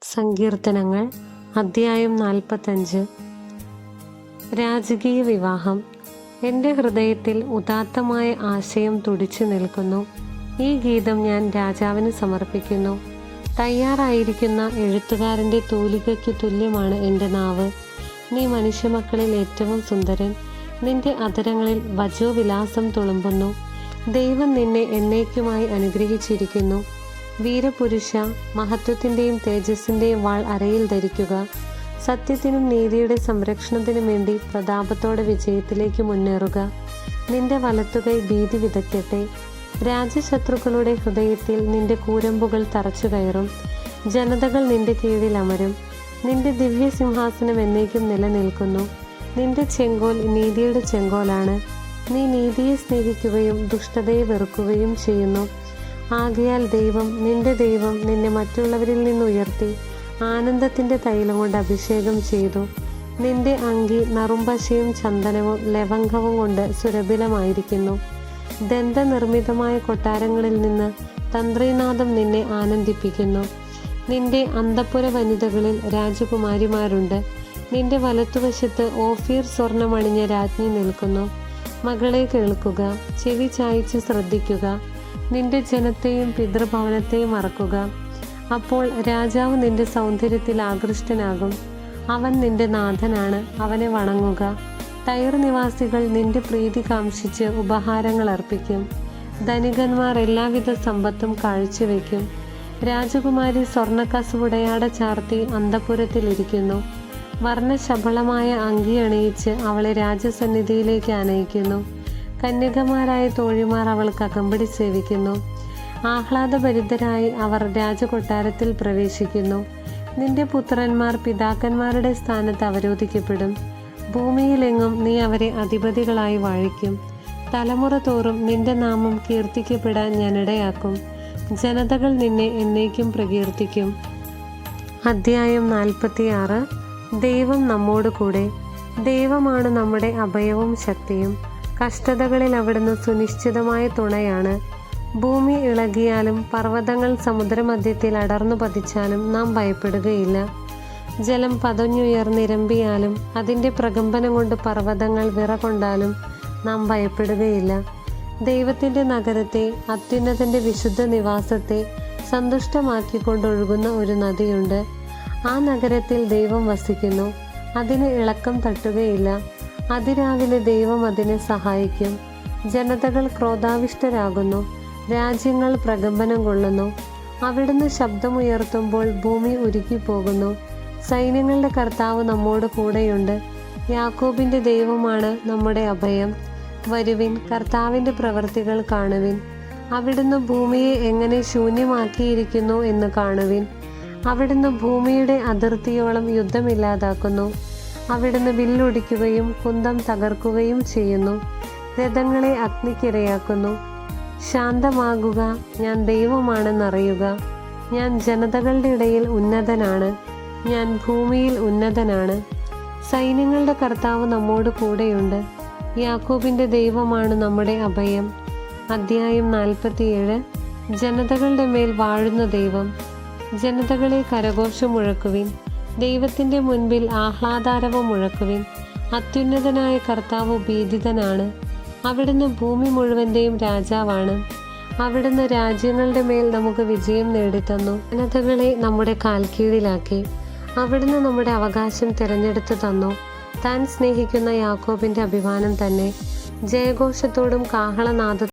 സങ്കീർത്തനങ്ങൾ അധ്യായം 45. രാജകീയ വിവാഹം. എൻ്റെ ഹൃദയത്തിൽ ഉദാത്തമായ ആശയം തുടിച്ചു നിൽക്കുന്നു. ഈ ഗീതം ഞാൻ രാജാവിന് സമർപ്പിക്കുന്നു. തയ്യാറായിരിക്കുന്ന എഴുത്തുകാരൻ്റെ തൂലികയ്ക്ക് തുല്യമാണ് എൻ്റെ നാവ്. നീ മനുഷ്യമക്കളിൽ ഏറ്റവും സുന്ദരൻ. നിന്റെ അധരങ്ങളിൽ വജോവിലാസം തുളുമ്പുന്നു. ദൈവം നിന്നെ എന്നേക്കുമായി അനുഗ്രഹിച്ചിരിക്കുന്നു. വീരപുരുഷ, മഹത്വത്തിൻ്റെയും തേജസ്സിൻ്റെയും വാൾ അരയിൽ ധരിക്കുക. സത്യത്തിനും നീതിയുടെ സംരക്ഷണത്തിനും വേണ്ടി പ്രതാപത്തോടെ വിജയത്തിലേക്ക് മുന്നേറുക. നിന്റെ വലത്തുകൈ ഭീതി വിതയ്ക്കട്ടെ. രാജശത്രുക്കളുടെ ഹൃദയത്തിൽ നിന്റെ കൂരമ്പുകൾ തറച്ചു കയറും. ജനതകൾ നിന്റെ കീഴിൽ അമരും. നിന്റെ ദിവ്യസിംഹാസനം എന്നേക്കും നിലനിൽക്കുന്നു. നിന്റെ ചെങ്കോൽ നീതിയുടെ ചെങ്കോലാണ്. നീ നീതിയെ സ്നേഹിക്കുകയും ദുഷ്ടതയെ വെറുക്കുകയും ചെയ്യുന്നു. ആകയാൽ നിന്റെ ദൈവം നിന്നെ മറ്റുള്ളവരിൽ നിന്ന് ഉയർത്തി ആനന്ദത്തിൻ്റെ തൈലം കൊണ്ട് അഭിഷേകം ചെയ്തു. നിന്റെ അങ്കി നറുംപശയും ചന്ദനവും ലവംഗവും കൊണ്ട് സുരഭിലമായിരിക്കുന്നു. ദന്തനിർമ്മിതമായ കൊട്ടാരങ്ങളിൽ നിന്ന് തന്ത്രീനാദം നിന്നെ ആനന്ദിപ്പിക്കുന്നു. നിന്റെ അന്തഃപുര വനിതകളിൽ രാജകുമാരിമാരുണ്ട്. നിന്റെ വലത്തുവശത്ത് ഓഫീർ സ്വർണമണിഞ്ഞ രാജ്ഞി നിൽക്കുന്നു. മകളെ കേൾക്കുക, ചെവി ചായ്ച്ച് ശ്രദ്ധിക്കുക. നിന്റെ ജനത്തെയും പിതൃഭവനത്തെയും മറക്കുക. അപ്പോൾ രാജാവ് നിന്റെ സൗന്ദര്യത്തിൽ ആകൃഷ്ടനാകും. അവൻ നിന്റെ നാഥനാണ്, അവനെ വണങ്ങുക. ടയർ നിവാസികൾ നിന്റെ പ്രീതി കാംക്ഷിച്ച് ഉപഹാരങ്ങൾ അർപ്പിക്കും. ധനികന്മാർ എല്ലാവിധ സമ്പത്തും കാഴ്ചവെക്കും. രാജകുമാരി സ്വർണ്ണക്കസവുടയാട ചാർത്തി അന്തഃപുരത്തിലിരിക്കുന്നു. വർണ്ണശബളമായ അങ്കി അണിയിച്ച് അവളെ രാജസന്നിധിയിലേക്ക് ആനയിക്കുന്നു. കന്യകമാരായ തോഴിമാർ അവൾക്ക് അകമ്പടി സേവിക്കുന്നു. ആഹ്ലാദഭരിതരായി അവർ രാജകൊട്ടാരത്തിൽ പ്രവേശിക്കുന്നു. നിന്റെ പുത്രന്മാർ പിതാക്കന്മാരുടെ സ്ഥാനത്ത് അവരോധിക്കപ്പെടും. ഭൂമിയിലെങ്ങും നീ അവരെ അധിപതികളായി വാഴിക്കും. തലമുറ തോറും നിന്റെ നാമം കീർത്തിക്കപ്പെടാൻ ഞാൻ ഇടയാക്കും. ജനതകൾ നിന്നെ എന്നേക്കും പ്രകീർത്തിക്കും. അധ്യായം 46. ദൈവം നമ്മോട് കൂടെ. ദൈവമാണ് നമ്മുടെ അഭയവും ശക്തിയും. കഷ്ടതകളിൽ അവിടുന്ന് സുനിശ്ചിതമായ തുണയാണ്. ഭൂമി ഇളകിയാലും പർവ്വതങ്ങൾ സമുദ്രമധ്യത്തിൽ അടർന്നു പതിച്ചാലും നാം ഭയപ്പെടുകയില്ല. ജലം പതഞ്ഞുയർന്നിരമ്പിയാലും അതിൻ്റെ പ്രകമ്പനം കൊണ്ട് പർവ്വതങ്ങൾ വിറകൊണ്ടാലും നാം ഭയപ്പെടുകയില്ല. ദൈവത്തിൻ്റെ നഗരത്തെ, അത്യുന്നതൻ്റെ വിശുദ്ധ നിവാസത്തെ സന്തുഷ്ടമാക്കിക്കൊണ്ടൊഴുകുന്ന ഒരു നദിയുണ്ട്. ആ നഗരത്തിൽ ദൈവം വസിക്കുന്നു. അതിന് ഇളക്കം തട്ടുകയില്ല. അതിരാവിലെ ദൈവം അതിനെ സഹായിക്കും. ജനതകൾ ക്രോധാവിഷ്ടരാകുന്നു. രാജ്യങ്ങൾ പ്രകമ്പനം കൊള്ളുന്നു. അവിടുന്ന് ശബ്ദമുയർത്തുമ്പോൾ ഭൂമി ഉരുകിപ്പോകുന്നു. സൈന്യങ്ങളുടെ കർത്താവ് നമ്മോട് കൂടെയുണ്ട്. യാക്കോബിൻ്റെ ദൈവമാണ് നമ്മുടെ അഭയം. വരുവിൻ, കർത്താവിൻ്റെ പ്രവൃത്തികൾ കാണുവിൻ. അവിടുന്ന് ഭൂമിയെ എങ്ങനെ ശൂന്യമാക്കിയിരിക്കുന്നു എന്ന് കാണുവിൻ. അവിടുന്ന് ഭൂമിയുടെ അതിർത്തിയോളം യുദ്ധമില്ലാതാക്കുന്നു. അവിടുന്ന് വില്ലൊടിക്കുകയും കുന്തം തകർക്കുകയും ചെയ്യുന്നു. രഥങ്ങളെ അഗ്നിക്കിരയാക്കുന്നു. ശാന്തമാകുക, ഞാൻ ദൈവമാണെന്നറിയുക. ഞാൻ ജനതകളുടെ ഇടയിൽ ഉന്നതനാണ്. ഞാൻ ഭൂമിയിൽ ഉന്നതനാണ്. സൈന്യങ്ങളുടെ കർത്താവ് നമ്മോട് കൂടെയുണ്ട്. യാക്കോബിൻ്റെ ദൈവമാണ് നമ്മുടെ അഭയം. അധ്യായം 47. ജനതകളുടെ മേൽ വാഴുന്ന ദൈവം. ജനതകളെ കരഘോഷം മുഴക്കുവിൻ. ദൈവത്തിൻ്റെ മുൻപിൽ ആഹ്ലാദാരവം മുഴക്കുവിൻ. അത്യുന്നതനായ കർത്താവ് ഭീതിതനാണ്. അവിടുന്ന് ഭൂമി മുഴുവൻ്റെയും രാജാവാണ്. അവിടുന്ന് രാജ്യങ്ങളുടെ മേൽ നമുക്ക് വിജയം നേടിത്തന്നു. ജനതകളെ നമ്മുടെ കാൽക്കീഴിലാക്കി. അവിടുന്ന് നമ്മുടെ അവകാശം തിരഞ്ഞെടുത്തു തന്നു. താൻ സ്നേഹിക്കുന്ന യാക്കോബിൻ്റെ അഭിമാനം തന്നെ. ജയഘോഷത്തോടും കാഹളനാദത്തോടും